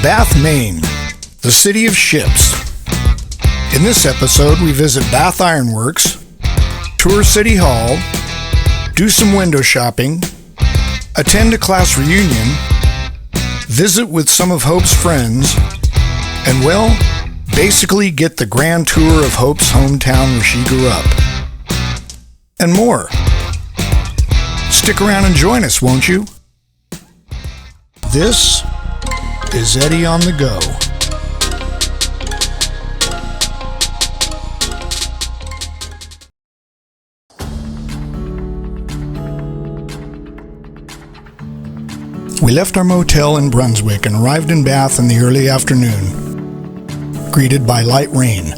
Bath, Maine, the city of ships. In this episode, we visit Bath Iron Works, tour City Hall, do some window shopping, attend a class reunion, visit with some of Hope's friends, and, well, basically get the grand tour of Hope's hometown where she grew up. And more. Stick around and join us, won't you? This is Eddie on the Go. We left our motel in Brunswick and arrived in Bath in the early afternoon, greeted by light rain.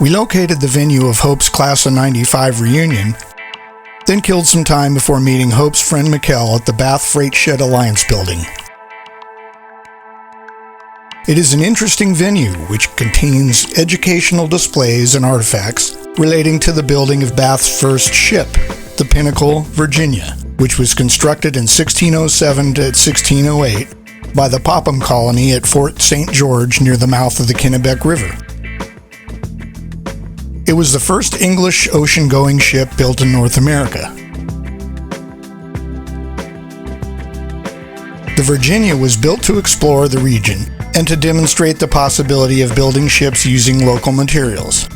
We located the venue of Hope's Class of '95 reunion, then killed some time before meeting Hope's friend Mikkel at the Bath Freight Shed Alliance building. It is an interesting venue which contains educational displays and artifacts relating to the building of Bath's first ship, the Pinnacle, Virginia, which was constructed in 1607 to 1608 by the Popham Colony at Fort St. George near the mouth of the Kennebec River. It was the first English ocean-going ship built in North America. The Virginia was built to explore the region and to demonstrate the possibility of building ships using local materials.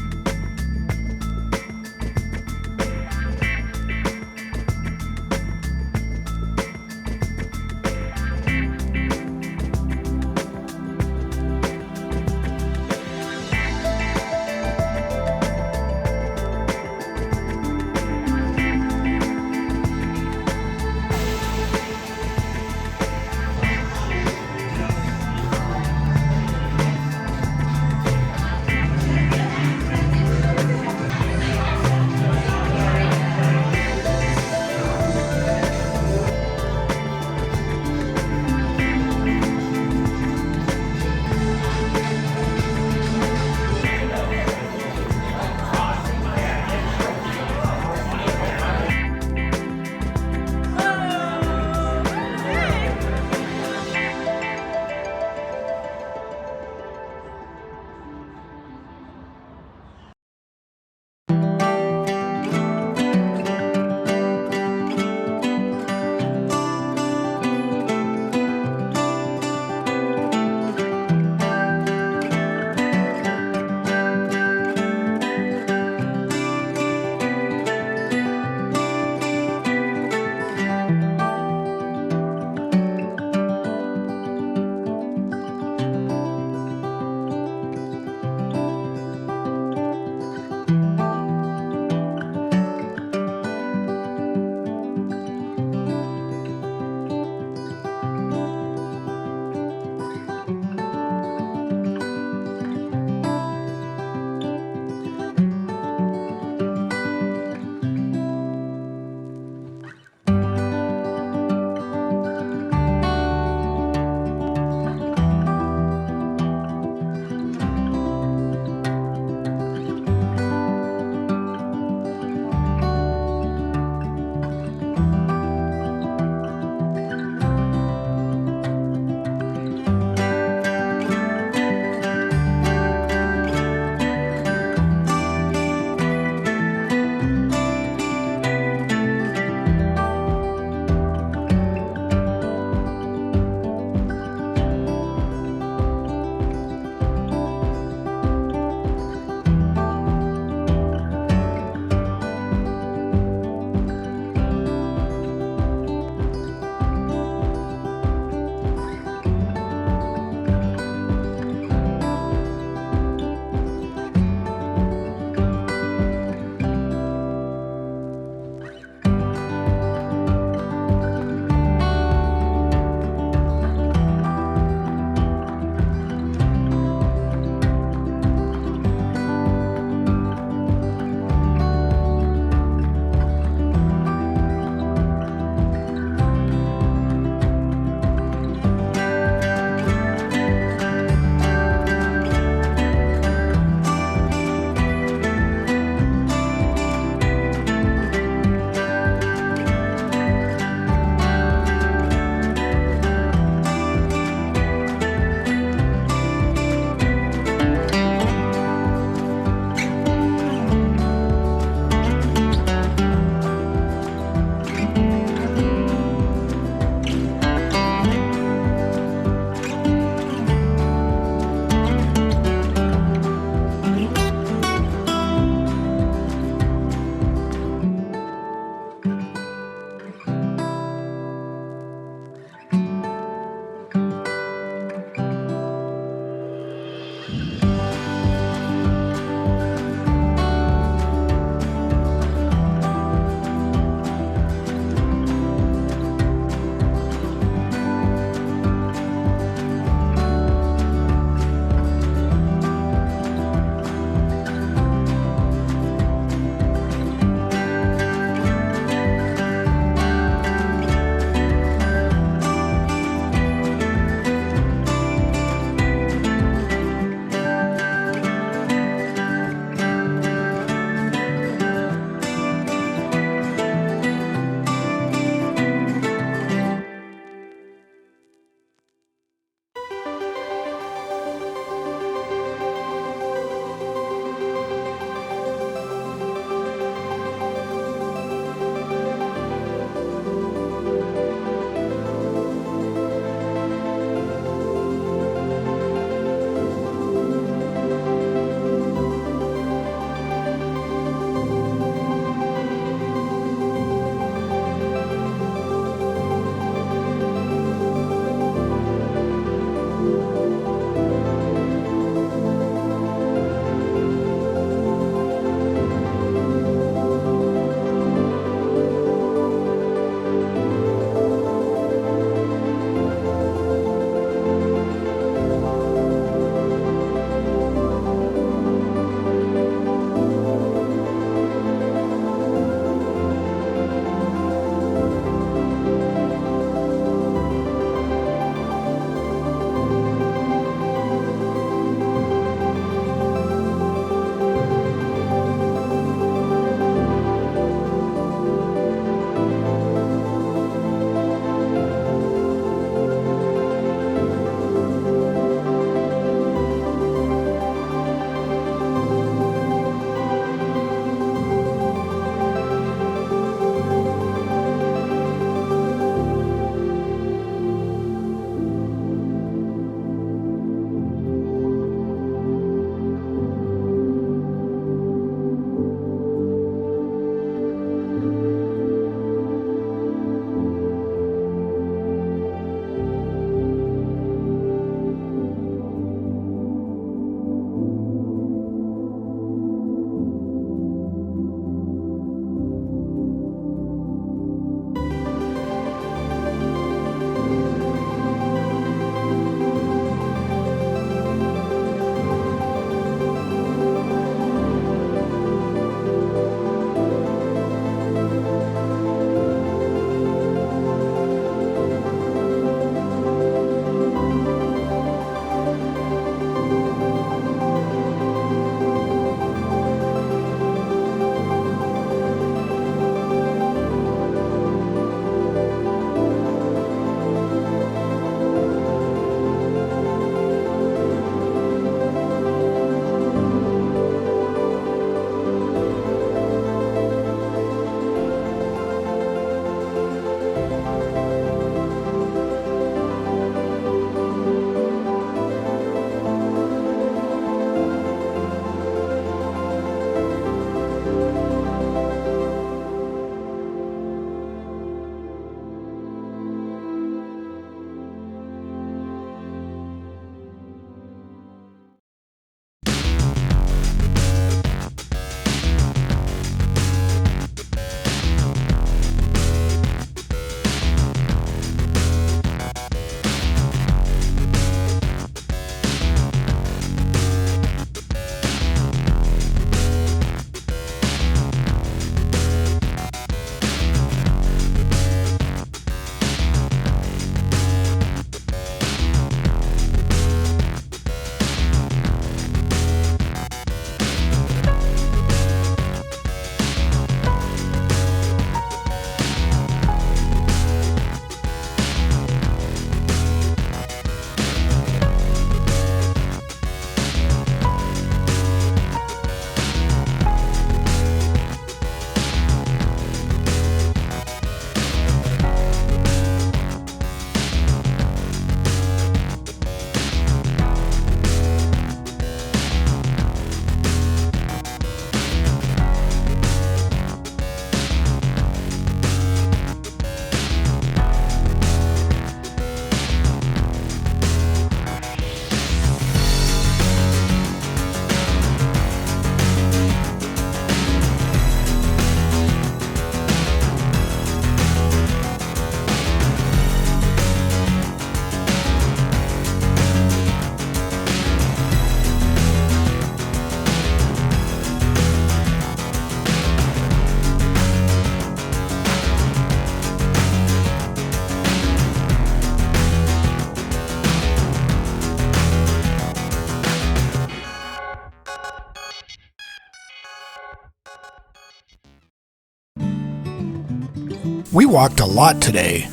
We walked a lot today.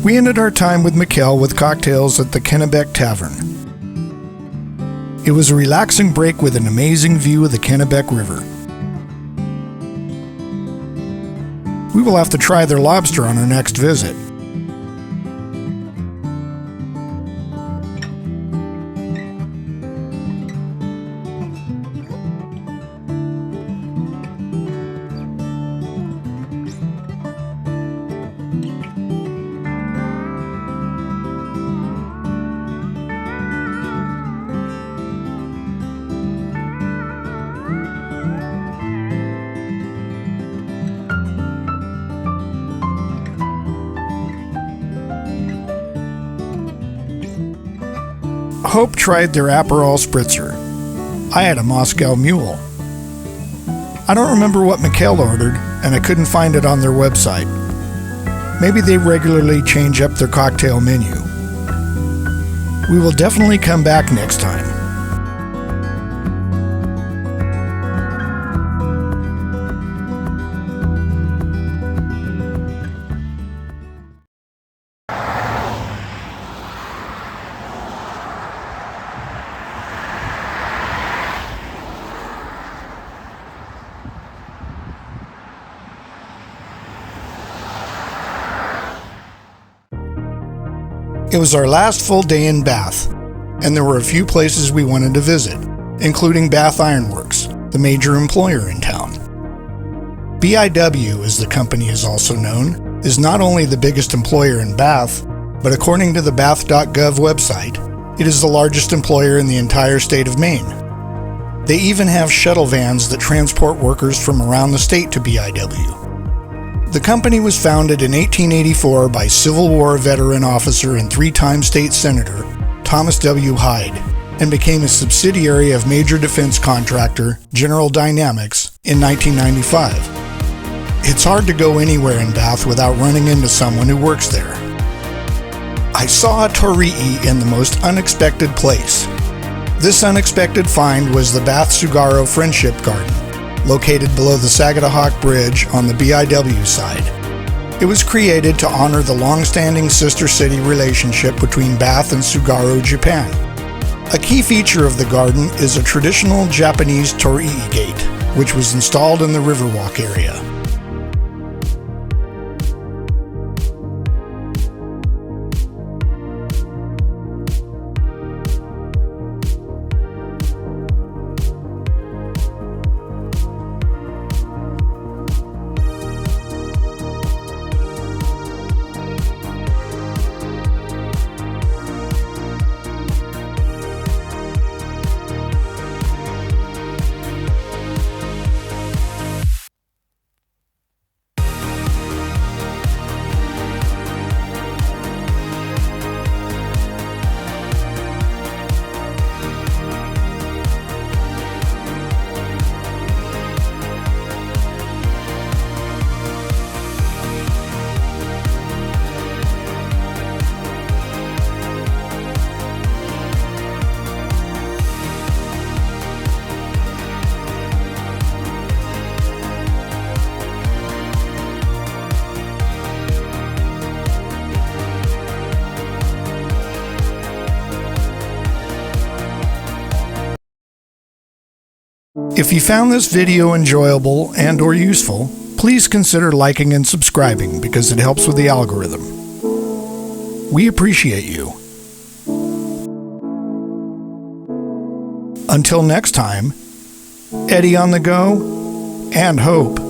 We ended our time with Mikkel with cocktails at the Kennebec Tavern. It was a relaxing break with an amazing view of the Kennebec River. We will have to try their lobster on our next visit. Hope tried their Aperol Spritzer. I had a Moscow Mule. I don't remember what Mikkel ordered, and I couldn't find it on their website. Maybe they regularly change up their cocktail menu. We will definitely come back next time. It was our last full day in Bath, and there were a few places we wanted to visit, including Bath Iron Works, the major employer in town. BIW, as the company is also known, is not only the biggest employer in Bath, but according to the Bath.gov website, it is the largest employer in the entire state of Maine. They even have shuttle vans that transport workers from around the state to BIW. The company was founded in 1884 by Civil War veteran officer and three-time state senator Thomas W. Hyde, and became a subsidiary of major defense contractor General Dynamics in 1995. It's hard to go anywhere in Bath without running into someone who works there. I saw a torii in the most unexpected place. This unexpected find was the Bath-Tsugaru Friendship Garden, located below the Sagadahoc Bridge on the BIW side. It was created to honor the long-standing sister city relationship between Bath and Tsugaru, Japan. A key feature of the garden is a traditional Japanese torii gate, which was installed in the Riverwalk area. If you found this video enjoyable and or useful, please consider liking and subscribing because it helps with the algorithm. We appreciate you. Until next time, Eddie on the go, and Hope.